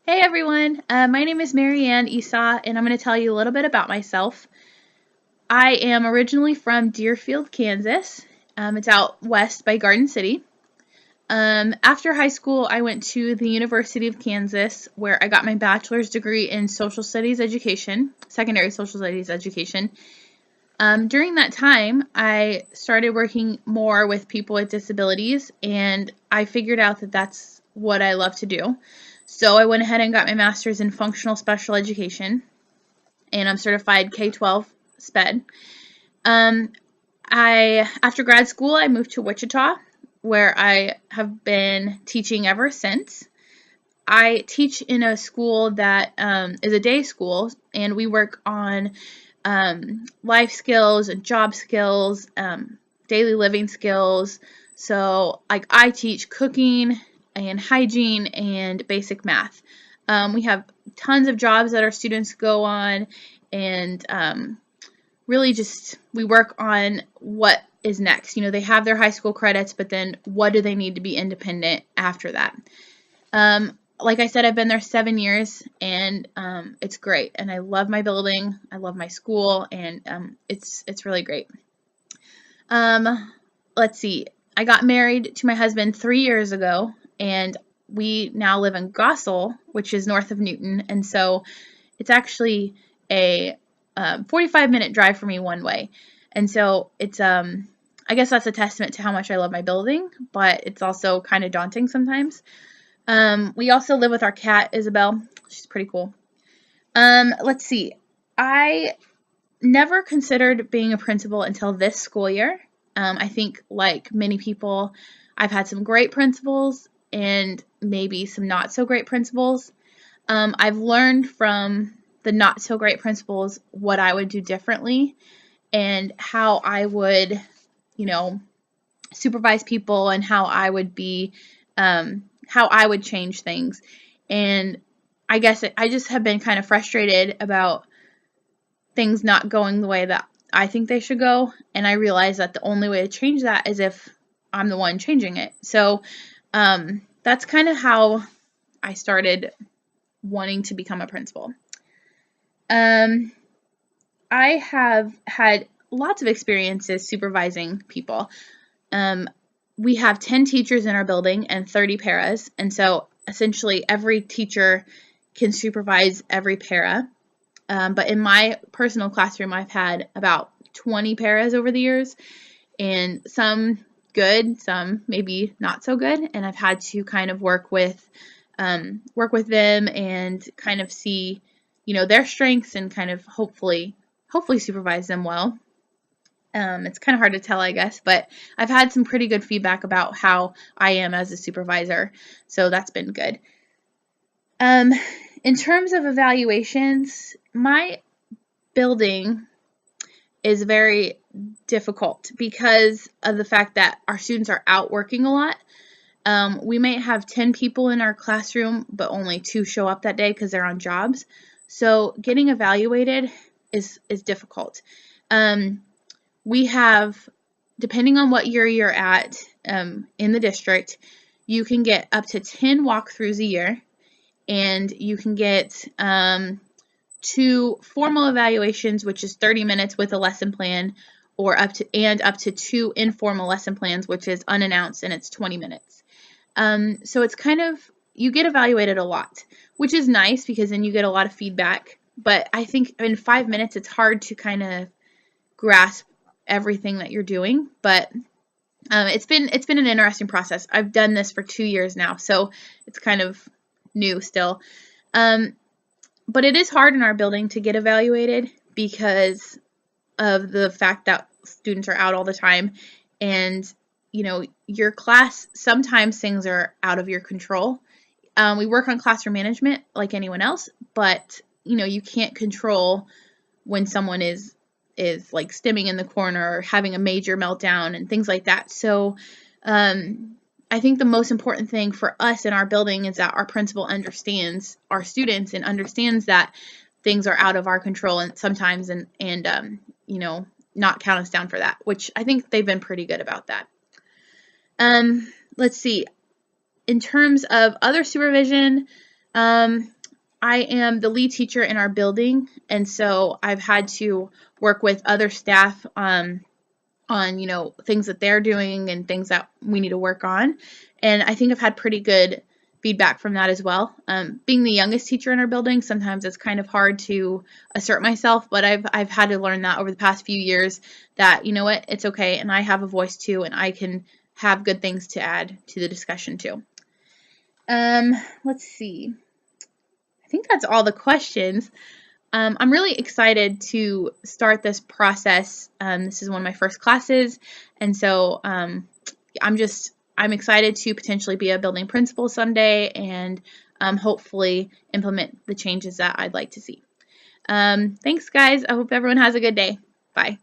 Hey everyone, my name is Marianne Esau, and I'm going to tell you a little bit about myself. I am originally from Deerfield, Kansas. It's out west by Garden City. After high school, I went to the University of Kansas, where I got my bachelor's degree in social studies education, secondary social studies education. During that time, I started working more with people with disabilities, and I figured out that that's what I love to do. So I went ahead and got my master's in functional special education, and I'm certified K-12 SPED. After grad school, I moved to Wichita, where I have been teaching ever since. I teach in a school that is a day school, and we work on life skills and job skills, daily living skills. So, like, I teach cooking and hygiene and basic math. We have tons of jobs that our students go on, and really just we work on what is next. They have their high school credits, but then what do they need to be independent after that? Like I said, I've been there 7 years, and it's great. And I love my building. I love my school, and it's really great. Let's see. I got married to my husband 3 years ago, and we now live in Gossel, which is north of Newton, and so it's actually a 45-minute drive for me one way. And so it's I guess that's a testament to how much I love my building, but it's also kind of daunting sometimes. We also live with our cat, Isabel. She's pretty cool. Let's see. I never considered being a principal until this school year. I think, like many people, I've had some great principals and maybe some not so great principals. I've learned from the not so great principals what I would do differently and how I would, supervise people, and how I would be, how I would change things. And I guess I just have been kind of frustrated about things not going the way that I think they should go. And I realize that the only way to change that is if I'm the one changing it. So that's kind of how I started wanting to become a principal. I have had lots of experiences supervising people. We have 10 teachers in our building and 30 paras, and so essentially every teacher can supervise every para. But in my personal classroom, I've had about 20 paras over the years, and some good, some maybe not so good, and I've had to kind of work with them and kind of see, their strengths, and kind of hopefully supervise them well. It's kind of hard to tell, I guess, but I've had some pretty good feedback about how I am as a supervisor, so that's been good. In terms of evaluations, my building is very difficult because of the fact that our students are out working a lot. We may have 10 people in our classroom, but only 2 show up that day because they're on jobs. So getting evaluated is difficult. We have, depending on what year you're at in the district, you can get up to 10 walkthroughs a year, and you can get 2 formal evaluations, which is 30 minutes with a lesson plan, or up to 2 informal lesson plans, which is unannounced, and it's 20 minutes. So it's kind of, you get evaluated a lot, which is nice because then you get a lot of feedback. But I think in 5 minutes, it's hard to kind of grasp everything that you're doing. But it's been an interesting process. I've done this for 2 years now, so it's kind of new still. But it is hard in our building to get evaluated because of the fact that students are out all the time, and your class, sometimes things are out of your control. We work on classroom management like anyone else, but you can't control when someone is like stimming in the corner or having a major meltdown and things like that. So I think the most important thing for us in our building is that our principal understands our students and understands that things are out of our control and sometimes, and not count us down for that, which I think they've been pretty good about that. Let's see. In terms of other supervision, I am the lead teacher in our building, and so I've had to work with other staff on, things that they're doing and things that we need to work on. And I think I've had pretty good feedback from that as well. Being the youngest teacher in our building, sometimes it's kind of hard to assert myself, but I've had to learn that over the past few years that, you know what, it's okay, and I have a voice too, and I can have good things to add to the discussion too. Let's see. I think that's all the questions. I'm really excited to start this process. This is one of my first classes, and so I'm excited to potentially be a building principal someday and hopefully implement the changes that I'd like to see. Thanks, guys. I hope everyone has a good day. Bye.